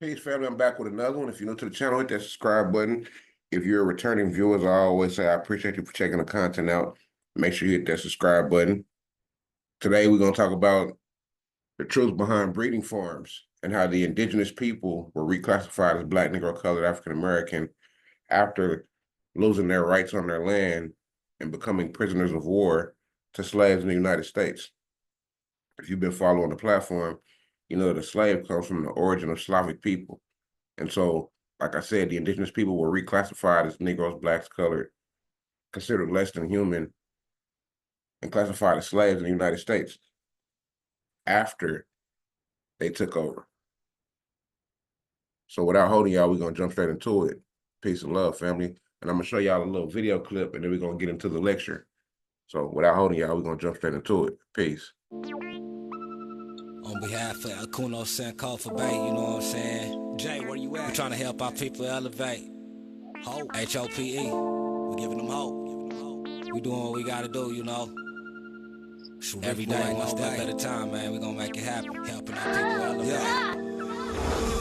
Peace, family. I'm back with another one. If you're new to the channel, hit that subscribe button. If you're a returning viewer, as I always say, I appreciate you for checking the content out. Make sure you hit that subscribe button. Today, we're going to talk about the truth behind breeding farms and how the indigenous people were reclassified as Black, Negro, Colored, African American after losing their rights on their land and becoming prisoners of war to slaves in the United States. If you've been following the platform, you know the slave comes from the origin of Slavic people. And so, like I said, the indigenous people were reclassified as Negroes, Blacks, Colored, considered less than human, and classified as slaves in the United States after they took over. So without holding y'all, we're going to jump straight into it. Peace and love, family. And I'm going to show y'all a little video clip, and then we're going to get into the lecture. So without holding y'all, we're going to jump straight into it. Peace. On behalf of Akuno Sankofa Bay, you know what I'm saying? Jay, where you at? We're trying to help our people elevate. Hope. H-O-P-E. We're giving them hope. We doing what we gotta do, you know? Every day, one step at a time, man. We're gonna make it happen. Helping our people elevate. Yeah.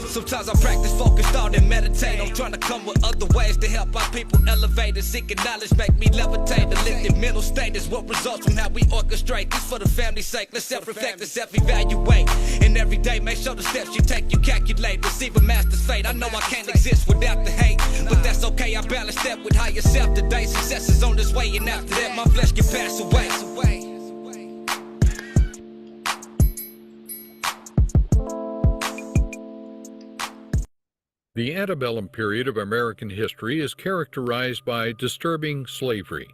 Sometimes I practice, focus, thought, and meditate. I'm trying to come with other ways to help our people elevate. And seeking knowledge make me levitate. The lifted mental state is what results from how we orchestrate. This for the family's sake. Let's self-reflect and self-evaluate. And every day, make sure the steps you take, you calculate. Receive a master's fate. I know I can't exist without the hate, but that's okay. I balance that with higher self today. Success is on this way, and after that, my flesh can pass away. The antebellum period of American history is characterized by disturbing slavery.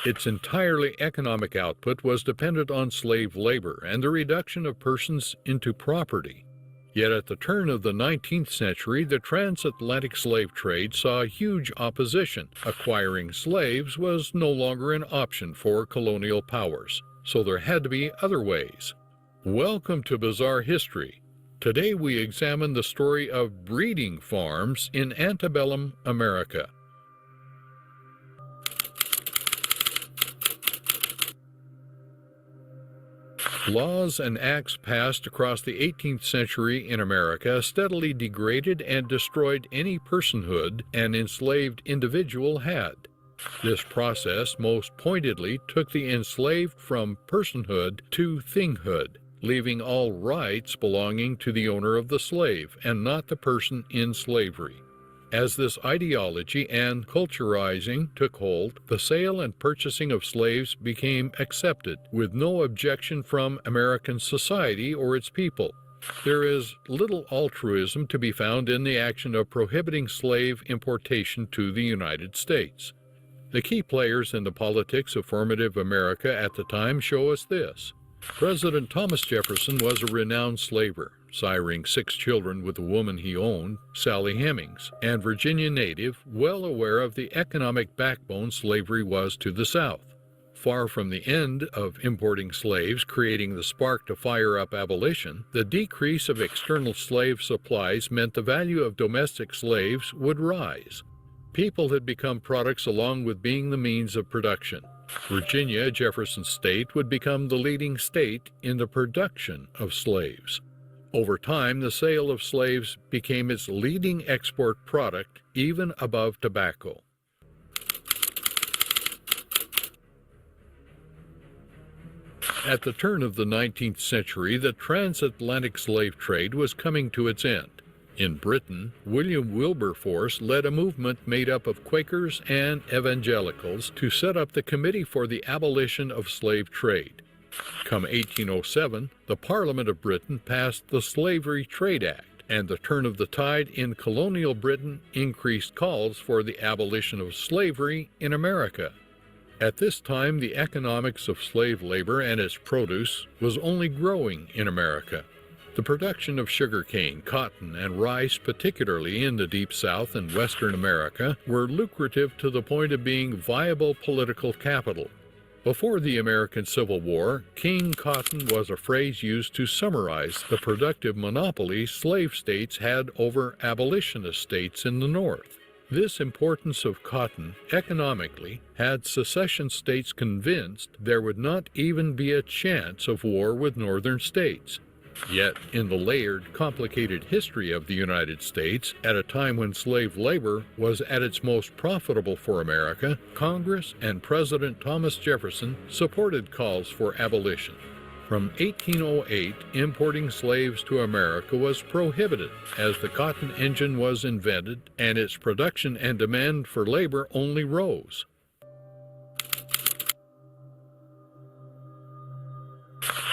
Its entirely economic output was dependent on slave labor and the reduction of persons into property. Yet at the turn of the 19th century, the transatlantic slave trade saw huge opposition. Acquiring slaves was no longer an option for colonial powers, so there had to be other ways. Welcome to Bizarre History. Today we examine the story of breeding farms in antebellum America. Laws and acts passed across the 18th century in America steadily degraded and destroyed any personhood an enslaved individual had. This process most pointedly took the enslaved from personhood to thinghood, leaving all rights belonging to the owner of the slave and not the person in slavery. As this ideology and culturizing took hold, the sale and purchasing of slaves became accepted, with no objection from American society or its people. There is little altruism to be found in the action of prohibiting slave importation to the United States. The key players in the politics of formative America at the time show us this. President Thomas Jefferson was a renowned slaver, siring 6 children with the woman he owned, Sally Hemings, and Virginia native, well aware of the economic backbone slavery was to the South. Far from the end of importing slaves creating the spark to fire up abolition, the decrease of external slave supplies meant the value of domestic slaves would rise. People had become products along with being the means of production. Virginia, Jefferson's state, would become the leading state in the production of slaves. Over time, the sale of slaves became its leading export product, even above tobacco. At the turn of the 19th century, the transatlantic slave trade was coming to its end. In Britain, William Wilberforce led a movement made up of Quakers and evangelicals to set up the Committee for the Abolition of Slave Trade. Come 1807, the Parliament of Britain passed the Slavery Trade Act, and the turn of the tide in colonial Britain increased calls for the abolition of slavery in America. At this time, the economics of slave labor and its produce was only growing in America. The production of sugarcane, cotton, and rice, particularly in the Deep South and Western America, were lucrative to the point of being viable political capital. Before the American Civil War, King Cotton was a phrase used to summarize the productive monopoly slave states had over abolitionist states in the North. This importance of cotton economically had secession states convinced there would not even be a chance of war with northern states. Yet, in the layered, complicated history of the United States, at a time when slave labor was at its most profitable for America, Congress and President Thomas Jefferson supported calls for abolition. From 1808, importing slaves to America was prohibited as the cotton engine was invented and its production and demand for labor only rose.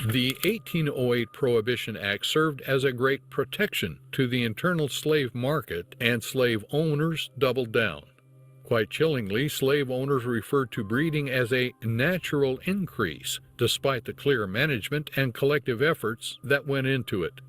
The 1808 Prohibition Act served as a great protection to the internal slave market, and slave owners doubled down. Quite chillingly, slave owners referred to breeding as a natural increase, despite the clear management and collective efforts that went into it.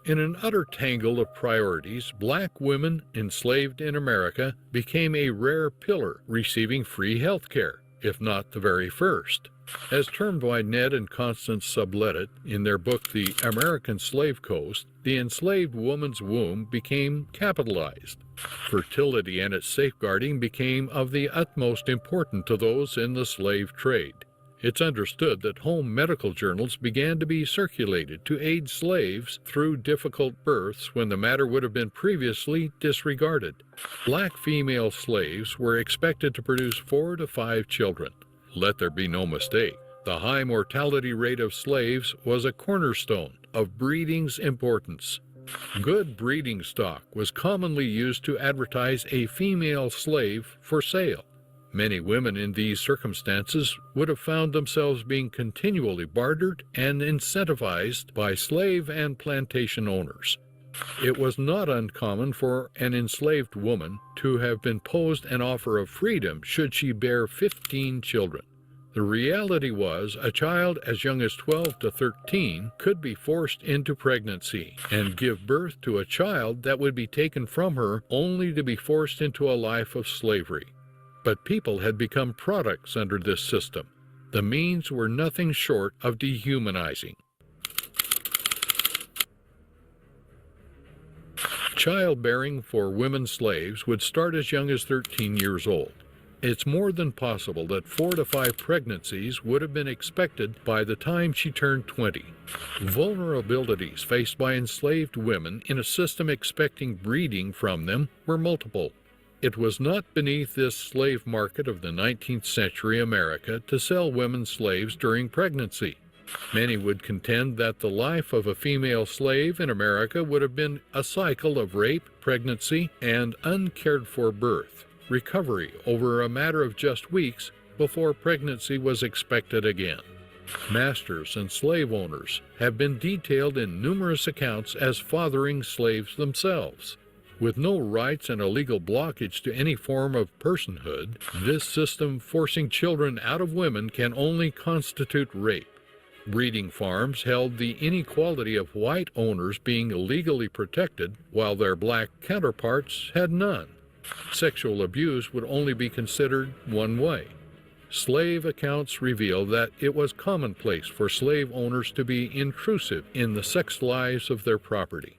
In an utter tangle of priorities, black women enslaved in America became a rare pillar, receiving free health care, if not the very first. As termed by Ned and Constance Subletit in their book The American Slave Coast, the enslaved woman's womb became capitalized. Fertility and its safeguarding became of the utmost importance to those in the slave trade. It's understood that home medical journals began to be circulated to aid slaves through difficult births when the matter would have been previously disregarded. Black female slaves were expected to produce 4 to 5 children. Let there be no mistake, the high mortality rate of slaves was a cornerstone of breeding's importance. Good breeding stock was commonly used to advertise a female slave for sale. Many women in these circumstances would have found themselves being continually bartered and incentivized by slave and plantation owners. It was not uncommon for an enslaved woman to have been posed an offer of freedom should she bear 15 children. The reality was a child as young as 12 to 13 could be forced into pregnancy and give birth to a child that would be taken from her only to be forced into a life of slavery. But people had become products under this system. The means were nothing short of dehumanizing. Childbearing for women slaves would start as young as 13 years old. It's more than possible that 4 to 5 pregnancies would have been expected by the time she turned 20. Vulnerabilities faced by enslaved women in a system expecting breeding from them were multiple. It was not beneath this slave market of the 19th century America to sell women slaves during pregnancy. Many would contend that the life of a female slave in America would have been a cycle of rape, pregnancy, and uncared-for birth, recovery over a matter of just weeks before pregnancy was expected again. Masters and slave owners have been detailed in numerous accounts as fathering slaves themselves. With no rights and a legal blockage to any form of personhood, this system forcing children out of women can only constitute rape. Breeding farms held the inequality of white owners being legally protected, while their black counterparts had none. Sexual abuse would only be considered one way. Slave accounts reveal that it was commonplace for slave owners to be intrusive in the sex lives of their property.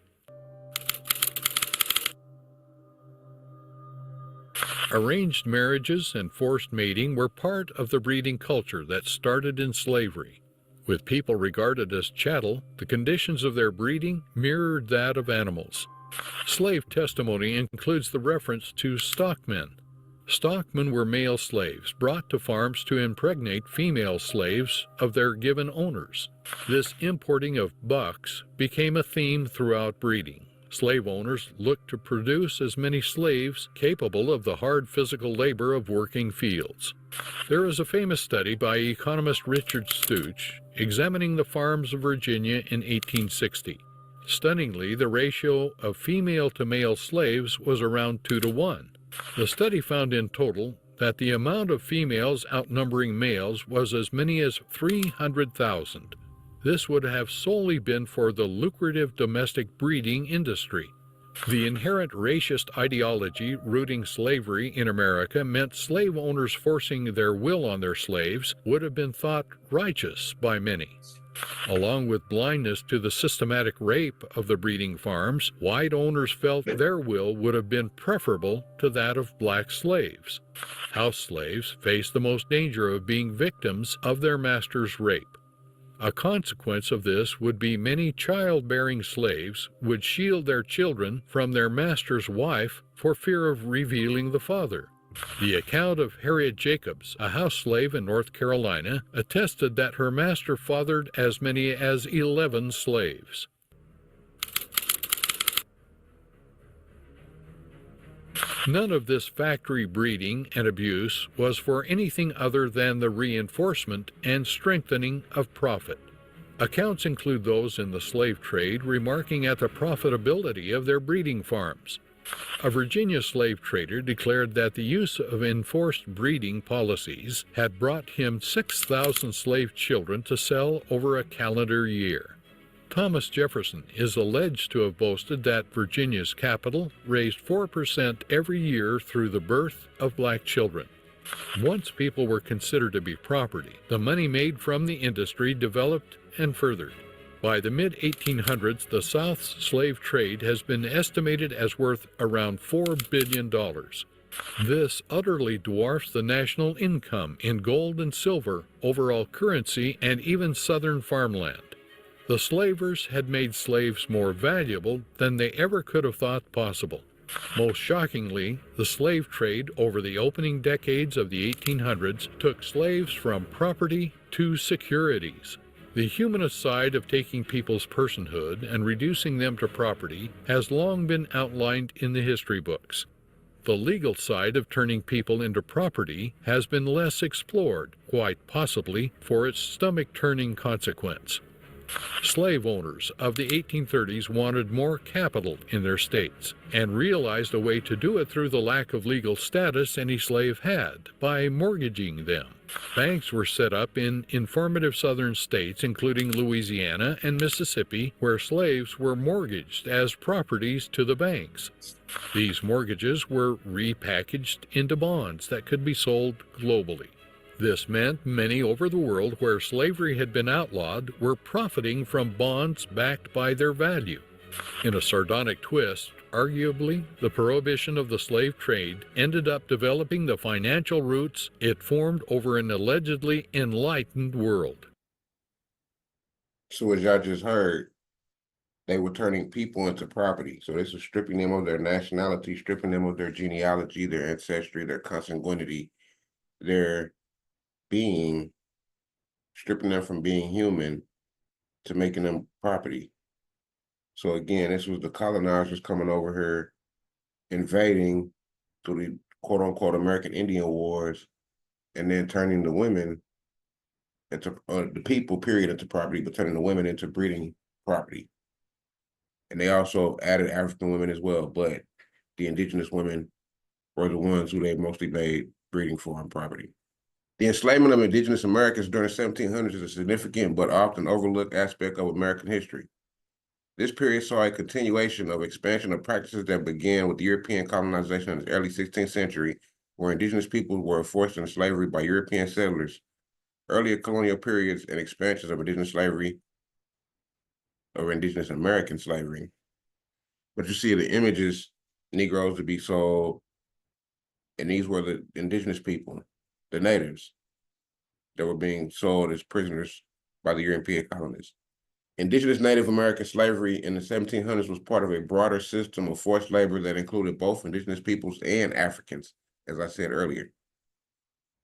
Arranged marriages and forced mating were part of the breeding culture that started in slavery. With people regarded as chattel, the conditions of their breeding mirrored that of animals. Slave testimony includes the reference to stockmen. Stockmen were male slaves brought to farms to impregnate female slaves of their given owners. This importing of bucks became a theme throughout breeding. Slave owners looked to produce as many slaves capable of the hard physical labor of working fields. There is a famous study by economist Richard Stooch examining the farms of Virginia in 1860. Stunningly, the ratio of female to male slaves was around 2 to 1. The study found in total that the amount of females outnumbering males was as many as 300,000. This would have solely been for the lucrative domestic breeding industry. The inherent racist ideology rooting slavery in America meant slave owners forcing their will on their slaves would have been thought righteous by many. Along with blindness to the systematic rape of the breeding farms, white owners felt their will would have been preferable to that of black slaves. House slaves faced the most danger of being victims of their master's rape. A consequence of this would be many childbearing slaves would shield their children from their master's wife for fear of revealing the father. The account of Harriet Jacobs, a house slave in North Carolina, attested that her master fathered as many as 11 slaves. None of this factory breeding and abuse was for anything other than the reinforcement and strengthening of profit. Accounts include those in the slave trade remarking at the profitability of their breeding farms. A Virginia slave trader declared that the use of enforced breeding policies had brought him 6,000 slave children to sell over a calendar year. Thomas Jefferson is alleged to have boasted that Virginia's capital raised 4% every year through the birth of black children. Once people were considered to be property, the money made from the industry developed and furthered. By the mid-1800s, the South's slave trade has been estimated as worth around $4 billion. This utterly dwarfs the national income in gold and silver, overall currency, and even southern farmland. The slavers had made slaves more valuable than they ever could have thought possible. Most shockingly, the slave trade over the opening decades of the 1800s took slaves from property to securities. The humanist side of taking people's personhood and reducing them to property has long been outlined in the history books. The legal side of turning people into property has been less explored, quite possibly for its stomach-turning consequence. Slave owners of the 1830s wanted more capital in their states and realized a way to do it through the lack of legal status any slave had, by mortgaging them. Banks were set up in informative southern states, including Louisiana and Mississippi, where slaves were mortgaged as properties to the banks. These mortgages were repackaged into bonds that could be sold globally. This meant many over the world where slavery had been outlawed were profiting from bonds backed by their value. In a sardonic twist, arguably, the prohibition of the slave trade ended up developing the financial roots it formed over an allegedly enlightened world. So as y'all just heard, they were turning people into property. So this was stripping them of their nationality, stripping them of their genealogy, their ancestry, their consanguinity, their being, stripping them from being human to making them property. So again, this was the colonizers coming over here, invading through the quote-unquote American Indian Wars, and then turning the women into, the people, period, into property, but turning the women into breeding property. And they also added African women as well, but the indigenous women were the ones who they mostly made breeding farm property. The enslavement of indigenous Americans during the 1700s is a significant but often overlooked aspect of American history. This period saw a continuation of expansion of practices that began with European colonization in the early 16th century, where indigenous people were forced into slavery by European settlers. Earlier colonial periods and expansions of indigenous slavery, or indigenous American slavery. But you see the images, Negroes to be sold, and these were the indigenous people, the natives, that were being sold as prisoners by the European colonists. Indigenous Native American slavery in the 1700s was part of a broader system of forced labor that included both indigenous peoples and Africans, as I said earlier.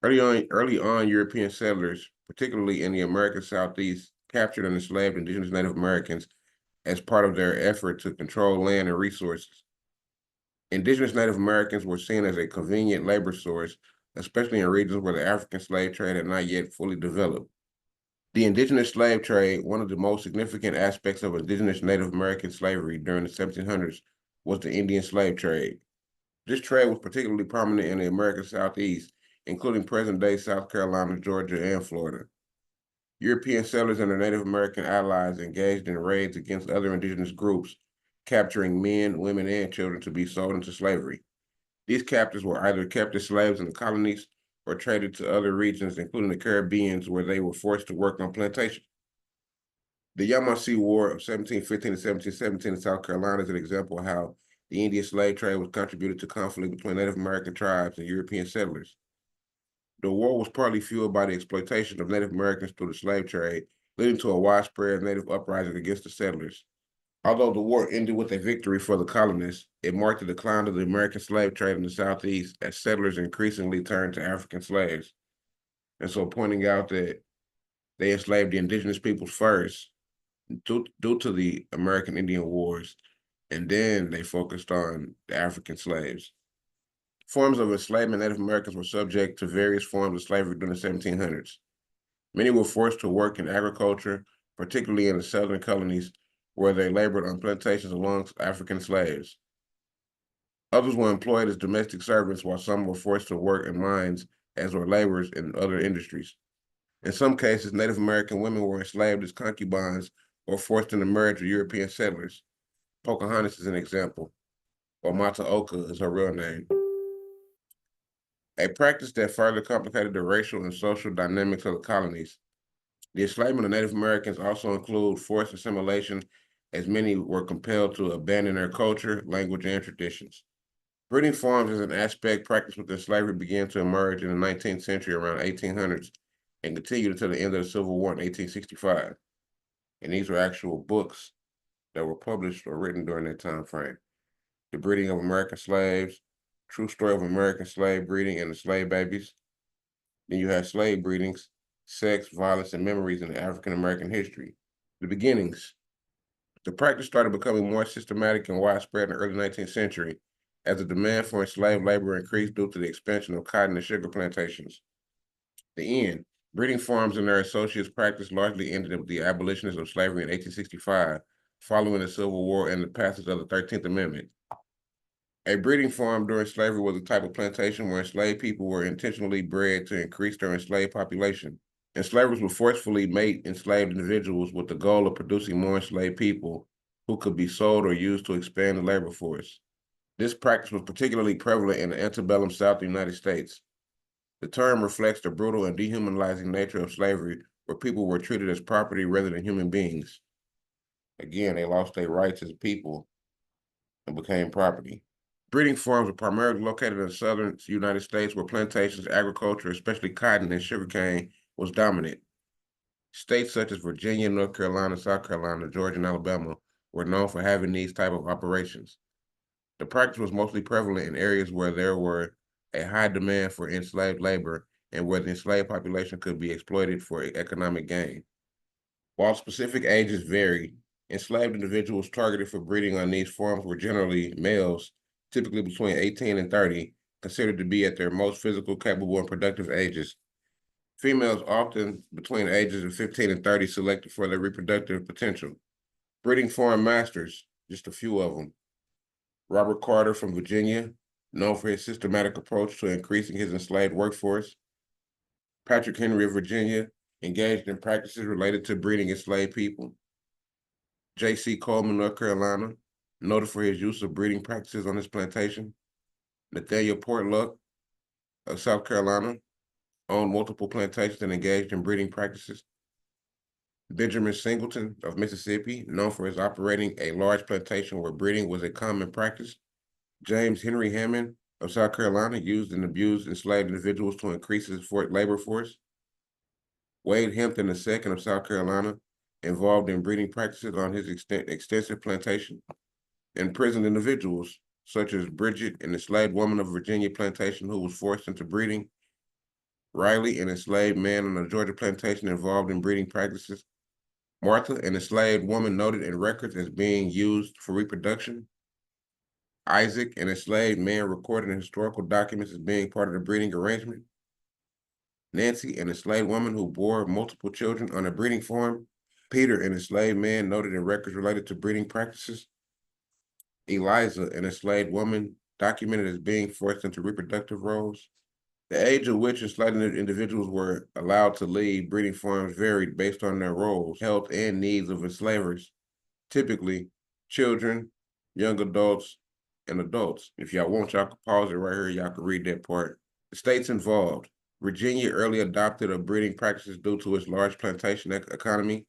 Early on, European settlers, particularly in the American Southeast, captured and enslaved indigenous Native Americans as part of their effort to control land and resources. Indigenous Native Americans were seen as a convenient labor source, especially in regions where the African slave trade had not yet fully developed. The indigenous slave trade, one of the most significant aspects of indigenous Native American slavery during the 1700s, was the Indian slave trade. This trade was particularly prominent in the American Southeast, including present-day South Carolina, Georgia, and Florida. European settlers and their Native American allies engaged in raids against other indigenous groups, capturing men, women, and children to be sold into slavery. These captives were either kept as slaves in the colonies or traded to other regions, including the Caribbean, where they were forced to work on plantations. The Yamasee War of 1715 to 1717 in South Carolina is an example of how the Indian slave trade was contributed to conflict between Native American tribes and European settlers. The war was partly fueled by the exploitation of Native Americans through the slave trade leading to a widespread native uprising against the settlers. Although the war ended with a victory for the colonists, it marked the decline of the American slave trade in the Southeast as settlers increasingly turned to African slaves. And so pointing out that they enslaved the indigenous peoples first due to the American Indian Wars, and then they focused on the African slaves. Forms of enslavement, Native Americans were subject to various forms of slavery during the 1700s. Many were forced to work in agriculture, particularly in the southern colonies, where they labored on plantations alongside African slaves. Others were employed as domestic servants, while some were forced to work in mines as were laborers in other industries. In some cases, Native American women were enslaved as concubines or forced into marriage with European settlers. Pocahontas is an example, or Mataoka is her real name. A practice that further complicated the racial and social dynamics of the colonies. The enslavement of Native Americans also included forced assimilation, as many were compelled to abandon their culture, language, and traditions. Breeding farms as an aspect practiced within slavery began to emerge in the 19th century around 1800s and continued until the end of the Civil War in 1865. And these were actual books that were published or written during that time frame. The Breeding of American Slaves, True Story of American Slave Breeding and the Slave Babies. Then you have Slave Breedings, Sex, Violence, and Memories in African American History. The Beginnings. The practice started becoming more systematic and widespread in the early 19th century as the demand for enslaved labor increased due to the expansion of cotton and sugar plantations. The end. Breeding farms and their associates practice largely ended with the abolition of slavery in 1865, following the Civil War and the passage of the 13th Amendment. A breeding farm during slavery was a type of plantation where enslaved people were intentionally bred to increase their enslaved population. Enslavers would forcefully mate enslaved individuals with the goal of producing more enslaved people who could be sold or used to expand the labor force. This practice was particularly prevalent in the antebellum South of the United States. The term reflects the brutal and dehumanizing nature of slavery, where people were treated as property rather than human beings. Again, they lost their rights as people and became property. Breeding farms were primarily located in the southern United States, where plantations, agriculture, especially cotton and sugarcane, was dominant. States such as Virginia, North Carolina, South Carolina, Georgia, and Alabama were known for having these type of operations. The practice was mostly prevalent in areas where there were a high demand for enslaved labor and where the enslaved population could be exploited for economic gain. While specific ages varied, enslaved individuals targeted for breeding on these farms were generally males, typically between 18 and 30, considered to be at their most physical, capable, and productive ages. Females often between the ages of 15 and 30 selected for their reproductive potential. Breeding farm masters, just a few of them. Robert Carter from Virginia, known for his systematic approach to increasing his enslaved workforce. Patrick Henry of Virginia, engaged in practices related to breeding enslaved people. J.C. Coleman, North Carolina, noted for his use of breeding practices on his plantation. Nathaniel Portlock of South Carolina owned multiple plantations and engaged in breeding practices. Benjamin Singleton of Mississippi, known for his operating a large plantation where breeding was a common practice. James Henry Hammond of South Carolina used and abused enslaved individuals to increase his labor force. Wade Hampton II of South Carolina, involved in breeding practices on his extensive plantation. Imprisoned individuals, such as Bridget, an enslaved woman of Virginia plantation who was forced into breeding. Riley, an enslaved man on a Georgia plantation involved in breeding practices. Martha, an enslaved woman noted in records as being used for reproduction. Isaac, an enslaved man recorded in historical documents as being part of the breeding arrangement. Nancy, an enslaved woman who bore multiple children on a breeding farm. Peter, an enslaved man noted in records related to breeding practices. Eliza, an enslaved woman documented as being forced into reproductive roles. The age at which enslaved individuals were allowed to leave breeding farms varied based on their roles, health, and needs of enslavers. Typically, children, young adults, and adults. If y'all want, y'all can pause it right here. Y'all can read that part. The states involved. Virginia early adopted a breeding practices due to its large plantation economy.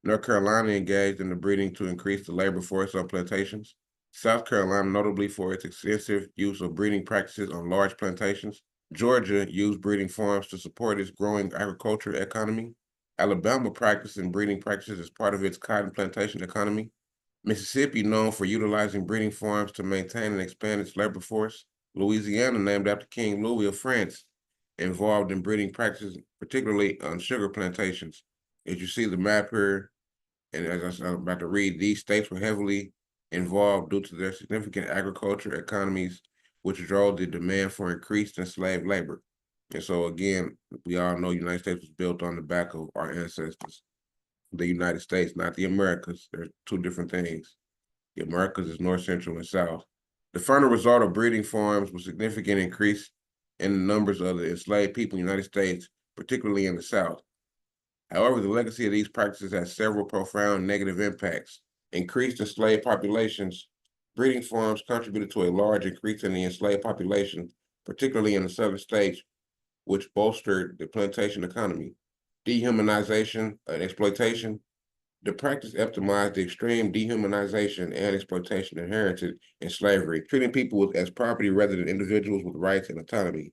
North Carolina engaged in the breeding to increase the labor force on plantations. South Carolina, notably for its extensive use of breeding practices on large plantations. Georgia used breeding farms to support its growing agriculture economy. Alabama practicing breeding practices as part of its cotton plantation economy. Mississippi, known for utilizing breeding farms to maintain and expand its labor force. Louisiana, named after King Louis of France, involved in breeding practices, particularly on sugar plantations. As you see the map here, and as I'm about to read, these states were heavily involved due to their significant agriculture economies, which drove the demand for increased enslaved labor. And so again, we all know the United States was built on the back of our ancestors. The United States, not the Americas. They're two different things. The Americas is North, Central, and South. The final result of breeding farms was significant increase in the numbers of the enslaved people in the United States, particularly in the South. However, the legacy of these practices has several profound negative impacts. Increased enslaved populations. Breeding farms contributed to a large increase in the enslaved population, particularly in the southern states, which bolstered the plantation economy. Dehumanization and exploitation. The practice optimized the extreme dehumanization and exploitation inherited in slavery, treating people as property rather than individuals with rights and autonomy.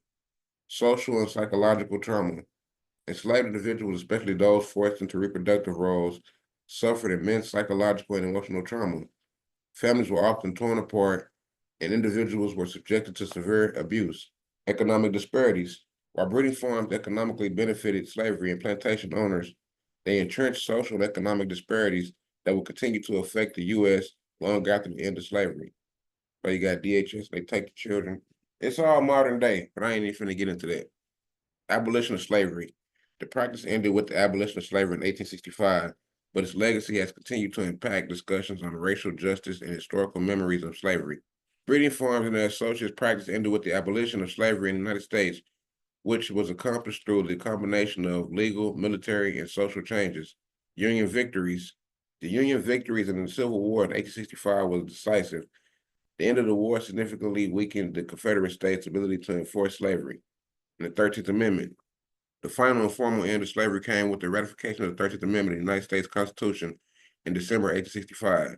Social and psychological trauma. Enslaved individuals, especially those forced into reproductive roles, suffered immense psychological and emotional trauma. Families were often torn apart, and individuals were subjected to severe abuse. Economic disparities. While breeding farms economically benefited slavery and plantation owners, they entrenched social and economic disparities that will continue to affect the U.S. long after the end of slavery. So you got DHS, they take the children. It's all modern day, but I ain't even finna get into that. Abolition of slavery. The practice ended with the abolition of slavery in 1865, but its legacy has continued to impact discussions on racial justice and historical memories of slavery. Breeding farms and their associates practice ended with the abolition of slavery in the United States, which was accomplished through the combination of legal, military, and social changes. Union victories. The Union victories in the Civil War in 1865 was decisive. The end of the war significantly weakened the Confederate States' ability to enforce slavery. And the 13th Amendment. The final and formal end of slavery came with the ratification of the 13th Amendment of the United States Constitution in December 1865.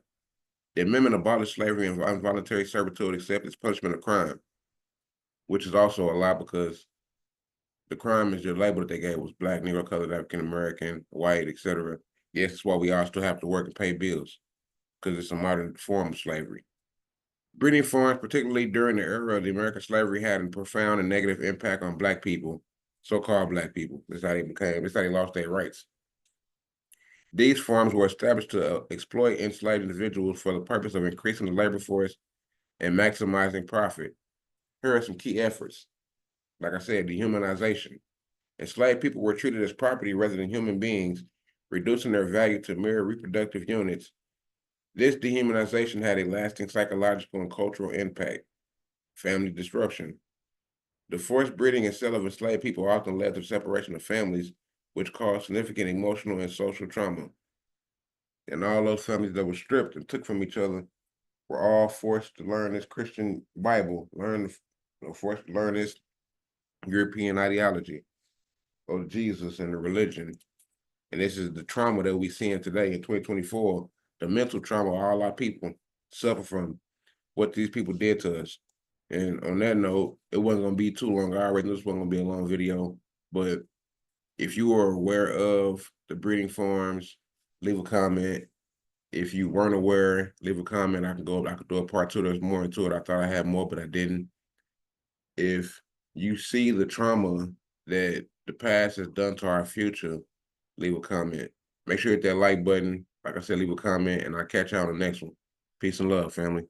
The amendment abolished slavery and involuntary servitude except as punishment of crime, which is also a lie because the crime is your label that they gave was black, Negro, colored, African American, white, etc. Yes, that's why we all still have to work and pay bills, because it's a modern form of slavery. Breeding farms, particularly during the era of the American slavery, had a profound and negative impact on black people, so-called black people. That's how they lost their rights. These farms were established to exploit enslaved individuals for the purpose of increasing the labor force and maximizing profit. Here are some key efforts. Like I said, dehumanization. Enslaved people were treated as property rather than human beings, reducing their value to mere reproductive units. This dehumanization had a lasting psychological and cultural impact. Family disruption. The forced breeding and sale of enslaved people often led to separation of families, which caused significant emotional and social trauma. And all those families that were stripped and took from each other were all forced to learn this Christian Bible, forced to learn this European ideology of Jesus and the religion. And this is the trauma that we seeing today in 2024, the mental trauma all our people suffer from what these people did to us. And on that note, it wasn't going to be too long. I already knew this wasn't going to be a long video, but if you are aware of the breeding farms, leave a comment. If you weren't aware, leave a comment. I could do a part 2. There's more into it. I thought I had more, but I didn't. If you see the trauma that the past has done to our future, leave a comment. Make sure you hit that like button. Like I said, leave a comment, and I'll catch y'all on the next one. Peace and love, family.